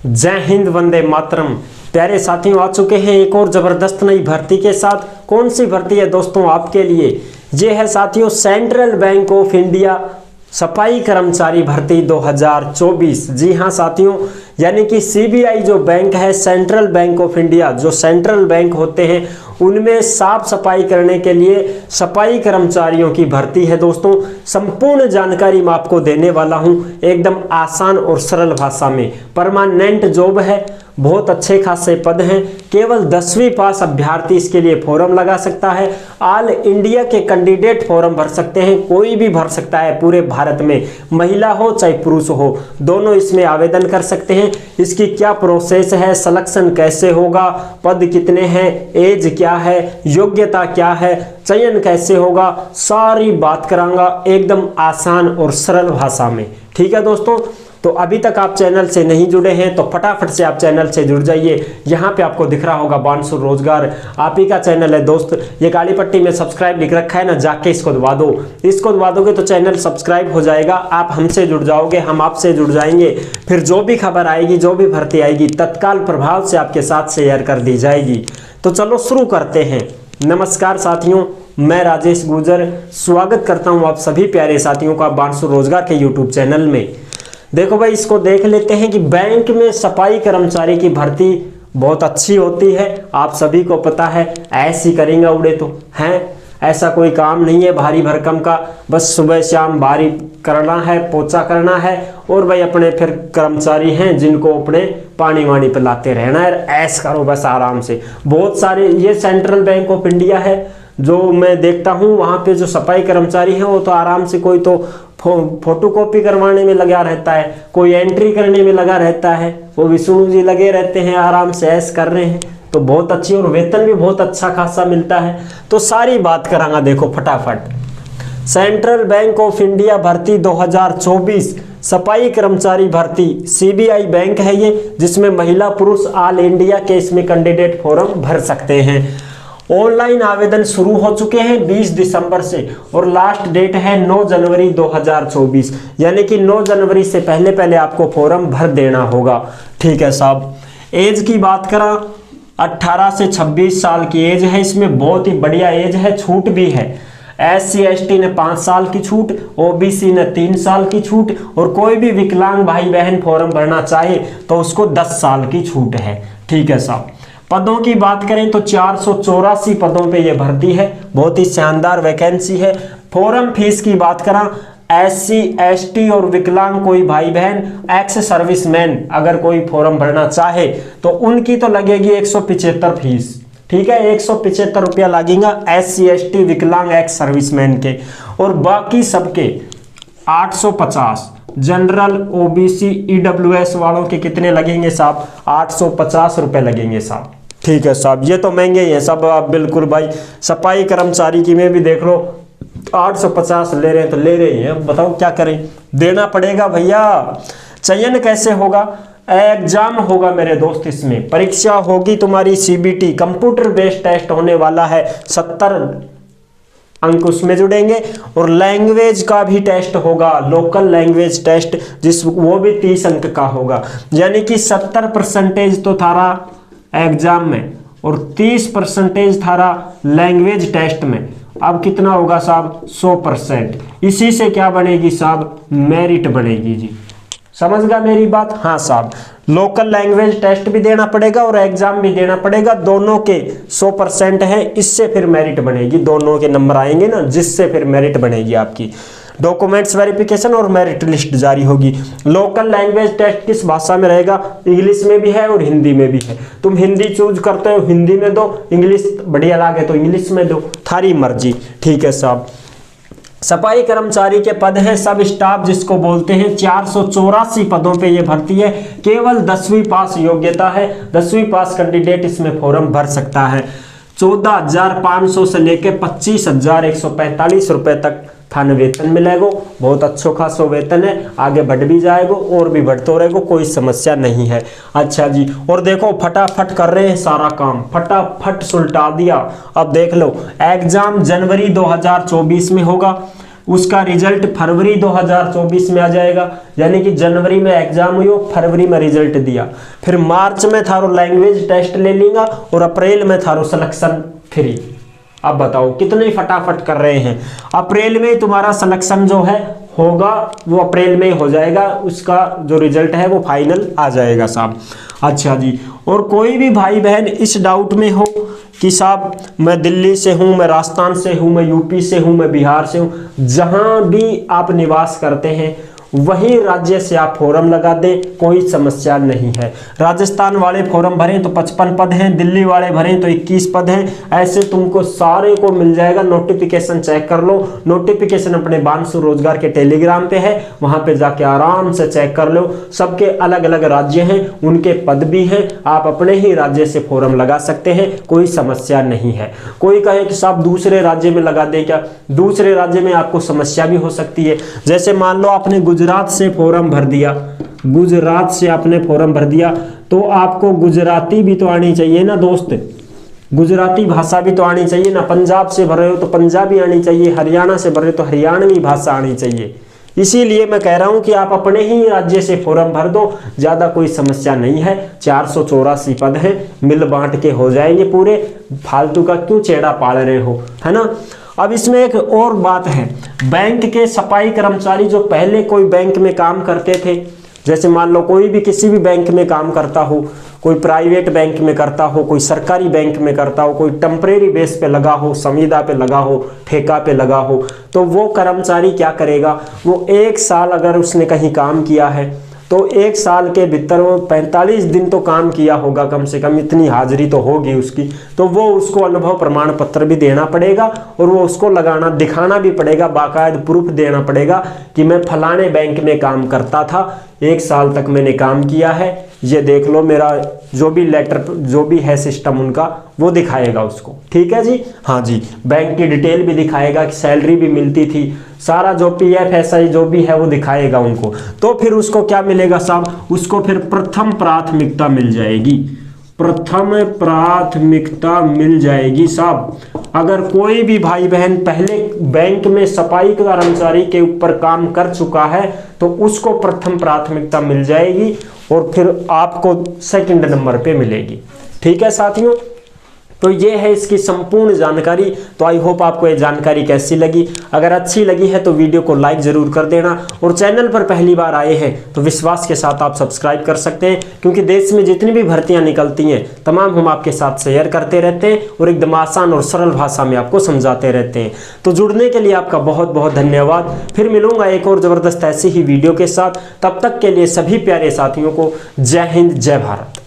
जय हिंद, वंदे मातरम। प्यारे साथियों, आ चुके हैं एक और जबरदस्त नई भर्ती के साथ। कौन सी भर्ती है दोस्तों आपके लिए? ये है साथियों सेंट्रल बैंक ऑफ इंडिया सफाई कर्मचारी भर्ती 2024। जी हाँ साथियों, यानी कि सीबीआई जो बैंक है, सेंट्रल बैंक ऑफ इंडिया, जो सेंट्रल बैंक होते हैं उनमें साफ सफाई करने के लिए सफाई कर्मचारियों की भर्ती है दोस्तों। संपूर्ण जानकारी मैं आपको देने वाला हूं एकदम आसान और सरल भाषा में। परमानेंट जॉब है, बहुत अच्छे खासे पद हैं। केवल 10वीं पास अभ्यर्थी इसके लिए फॉर्म लगा सकता है। ऑल इंडिया के कैंडिडेट फॉर्म भर सकते हैं, कोई भी भर सकता है पूरे भारत में, महिला हो चाहे पुरुष हो, दोनों इसमें आवेदन कर सकते हैं। इसकी क्या प्रोसेस है, सिलेक्शन कैसे होगा, पद कितने हैं, एज क्या है, योग्यता क्या है, चयन कैसे होगा, सारी बात करांगा एकदम आसान और सरल भाषा में। ठीक है दोस्तों, तो अभी तक आप चैनल से नहीं जुड़े हैं तो फटाफट से आप चैनल से जुड़ जाइए। यहाँ पे आपको दिख रहा होगा बानसूर रोजगार, आप ही का चैनल है दोस्त। ये काली पट्टी में सब्सक्राइब लिख रखा है ना, जाके इसको दबा दो। इसको दबा दोगे तो चैनल सब्सक्राइब हो जाएगा, आप हमसे जुड़ जाओगे, हम आपसे जुड़ जाएंगे। फिर जो भी खबर आएगी, जो भी भर्ती आएगी, तत्काल प्रभाव से आपके साथ शेयर कर दी जाएगी। तो चलो शुरू करते हैं। नमस्कार साथियों, मैं राजेश गुर्जर स्वागत करता हूँ आप सभी प्यारे साथियों का बानसूर रोजगार के यूट्यूब चैनल में। देखो भाई, इसको देख लेते हैं कि बैंक में सफाई कर्मचारी की भर्ती बहुत अच्छी होती है, आप सभी को पता है। ऐसी करेंगे उड़े तो हैं, ऐसा कोई काम नहीं है भारी भरकम का, बस सुबह शाम भारी करना है, पोछा करना है, और भाई अपने फिर कर्मचारी हैं जिनको अपने पानी वानी पिलाते रहना है, ऐश करो बस आराम से। बहुत सारे, ये सेंट्रल बैंक ऑफ इंडिया है जो मैं देखता हूँ, वहाँ पे जो सफाई कर्मचारी हैं वो तो आराम से, कोई तो फोटोकॉपी करवाने में लगा रहता है, कोई एंट्री करने में लगा रहता है, वो विष्णु जी लगे रहते हैं, आराम से ऐश कर रहे हैं। तो बहुत अच्छी, और वेतन भी बहुत अच्छा खासा मिलता है। तो सारी बात करांगा देखो फटाफट। सेंट्रल बैंक ऑफ इंडिया भर्ती 2024 सफाई कर्मचारी भर्ती, सीबीआई बैंक है ये, जिसमें महिला पुरुष ऑल इंडिया के इसमें कैंडिडेट फॉर्म भर सकते हैं। ऑनलाइन आवेदन शुरू हो चुके हैं 20 दिसंबर से, और लास्ट डेट है 9 जनवरी 2024, यानी कि 9 जनवरी से पहले पहले आपको फॉर्म भर देना होगा। ठीक है साहब। एज की बात करा, 18 से 26 साल की एज है, इसमें बहुत ही बढ़िया एज है, छूट भी है। SC ST ने 5 साल की छूट, OBC ने 3 साल की छूट, और कोई भी विकलांग भाई बहन फॉर्म भरना चाहे तो उसको 10 साल की छूट है। ठीक है साहब। पदों की बात करें तो 484 पदों पे ये भर्ती है, बहुत ही शानदार वैकेंसी है। फॉर्म फीस की बात करा, SC ST और विकलांग कोई भाई बहन, एक्स सर्विसमैन अगर कोई फॉर्म भरना चाहे तो उनकी तो लगेगी 175 फीस। ठीक है, 175 रुपया लगेगा SC ST विकलांग एक्स सर्विसमैन के, और बाकी सबके 850। जनरल OBC EWS वालों के कितने लगेंगे साहब? 850 रुपए लगेंगे साहब। ठीक है साहब, ये तो महंगे ही है सब। आप बिल्कुल भाई, सफाई कर्मचारी की में भी देख लो 850 ले रहे हैं तो ले रहे हैं, बताओ क्या करें, देना पड़ेगा भैया। चयन कैसे होगा? एग्जाम होगा मेरे दोस्त, इसमें परीक्षा होगी तुम्हारी CBT, कंप्यूटर बेस्ड टेस्ट होने वाला है, 70 अंक उसमें जुड़ेंगे, और लैंग्वेज का भी टेस्ट होगा, लोकल लैंग्वेज टेस्ट, वो भी 30 अंक का होगा। यानी कि 70% तो थारा एग्जाम में और 30% थारा लैंग्वेज टेस्ट में। अब कितना होगा साहब? 100%। इसी से क्या बनेगी साहब? मेरिट बनेगी जी। समझ गया मेरी बात? हाँ साहब, लोकल लैंग्वेज टेस्ट भी देना पड़ेगा और एग्जाम भी देना पड़ेगा, दोनों के 100% है, इससे फिर मेरिट बनेगी। दोनों के नंबर आएंगे ना, जिससे फिर मेरिट बनेगी आपकी। डॉक्यूमेंट्स वेरिफिकेशन और मेरिट लिस्ट जारी होगी। लोकल लैंग्वेज टेस्ट किस भाषा में रहेगा? इंग्लिश में भी है और हिंदी में भी है। तुम हिंदी चूज करते हो, हिंदी में दो, इंग्लिश बढ़िया लागे तो इंग्लिश में दो, थारी मर्जी। ठीक है साहब। सफाई कर्मचारी के पद हैं सब स्टाफ जिसको बोलते हैं, 484 पदों पे ये भर्ती है। केवल 10वीं पास योग्यता है, 10वीं पास कैंडिडेट इसमें फॉर्म भर सकता है। 14,500 से लेके 25,145 रुपए तक थाने वेतन मिलेगा। बहुत अच्छो खासो वेतन है, आगे बढ़ भी जाएगा और भी बढ़ते रहेगा, कोई समस्या नहीं है। अच्छा जी, और देखो फटाफट कर रहे हैं सारा काम, फटाफट सुलटा दिया। अब देख लो, एग्जाम जनवरी 2024 में होगा, उसका रिजल्ट फरवरी 2024 में आ जाएगा, यानी कि जनवरी में एग्जाम हुई, फरवरी में रिजल्ट दिया, फिर मार्च में थारो लैंग्वेज टेस्ट ले लेगा और अप्रैल में थारो सिलेक्शन फ्री। अब बताओ कितने फटाफट कर रहे हैं। अप्रैल में तुम्हारा सिलेक्शन जो है होगा वो अप्रैल में हो जाएगा, उसका जो रिजल्ट है वो फाइनल आ जाएगा साहब। अच्छा जी, और कोई भी भाई बहन इस डाउट में हो कि साहब मैं दिल्ली से हूँ, मैं राजस्थान से हूँ, मैं यूपी से हूँ, मैं बिहार से हूँ, जहाँ भी आप निवास करते हैं वही राज्य से आप फॉर्म लगा दें, कोई समस्या नहीं है। राजस्थान वाले फॉर्म भरें तो 55 पद हैं, दिल्ली वाले भरें तो 21 पद हैं, ऐसे तुमको सारे को मिल जाएगा। नोटिफिकेशन चेक कर लो, नोटिफिकेशन अपने बांसु रोजगार के टेलीग्राम पे है, वहां पे जाके आराम से चेक कर लो। सबके अलग अलग राज्य हैं, उनके पद भी हैं, आप अपने ही राज्य से फॉर्म लगा सकते हैं, कोई समस्या नहीं है। कोई कहे कि साहब दूसरे राज्य में लगा दे क्या, दूसरे राज्य में आपको समस्या भी हो सकती है। जैसे मान लो आपने गुजरात से फॉर्म भर दिया, गुजरात से आपने फॉर्म भर दिया तो आपको गुजराती भी तो आनी चाहिए ना दोस्त, गुजराती भाषा भी तो आनी चाहिए ना। पंजाब से भर रहे हो तो पंजाबी आनी चाहिए, हरियाणा से भर रहे हो तो हरियाणवी भाषा आनी चाहिए। इसीलिए मैं कह रहा हूं कि आप अपने ही राज्य से फॉर्म भर दो, ज्यादा कोई समस्या नहीं है। 484 पद हैं, मिल बांट के हो जाएंगे पूरे, फालतू का क्यों चेड़ा पाल रहे हो, है ना। अब इसमें एक और बात है, बैंक के सफाई कर्मचारी जो पहले कोई बैंक में काम करते थे, जैसे मान लो कोई भी किसी भी बैंक में काम करता हो, कोई प्राइवेट बैंक में करता हो, कोई सरकारी बैंक में करता हो, कोई टेम्परेरी बेस पे लगा हो, संविदा पे लगा हो, ठेका पे लगा हो, तो वो कर्मचारी क्या करेगा, वो 1 साल अगर उसने कहीं काम किया है तो 1 साल के भीतर वो 45 दिन तो काम किया होगा, कम से कम इतनी हाजिरी तो होगी उसकी, तो वो उसको अनुभव प्रमाण पत्र भी देना पड़ेगा और वो उसको लगाना दिखाना भी पड़ेगा, बाकायदा प्रूफ देना पड़ेगा कि मैं फलाने बैंक में काम करता था, 1 साल तक मैंने काम किया है, ये देख लो मेरा जो भी लेटर जो भी है सिस्टम उनका वो दिखाएगा उसको। ठीक है जी, हाँ जी, बैंक की डिटेल भी दिखाएगा कि सैलरी भी मिलती थी, सारा जो पीएफ एसआई जो भी है वो दिखाएगा उनको। तो फिर उसको क्या मिलेगा साहब, उसको फिर प्रथम प्राथमिकता मिल जाएगी, प्रथम प्राथमिकता मिल जाएगी साहब। अगर कोई भी भाई बहन पहले बैंक में सफाई कर्मचारी के ऊपर काम कर चुका है तो उसको प्रथम प्राथमिकता मिल जाएगी और फिर आपको सेकंड नंबर पे मिलेगी। ठीक है साथियों, तो ये है इसकी संपूर्ण जानकारी। तो आई होप आपको ये जानकारी कैसी लगी, अगर अच्छी लगी है तो वीडियो को लाइक जरूर कर देना और चैनल पर पहली बार आए हैं तो विश्वास के साथ आप सब्सक्राइब कर सकते हैं, क्योंकि देश में जितनी भी भर्तियां निकलती हैं तमाम हम आपके साथ शेयर करते रहते हैं और एकदम आसान और सरल भाषा में आपको समझाते रहते हैं। तो जुड़ने के लिए आपका बहुत बहुत धन्यवाद। फिर मिलूंगा एक और जबरदस्त ऐसी ही वीडियो के साथ, तब तक के लिए सभी प्यारे साथियों को जय हिंद, जय भारत।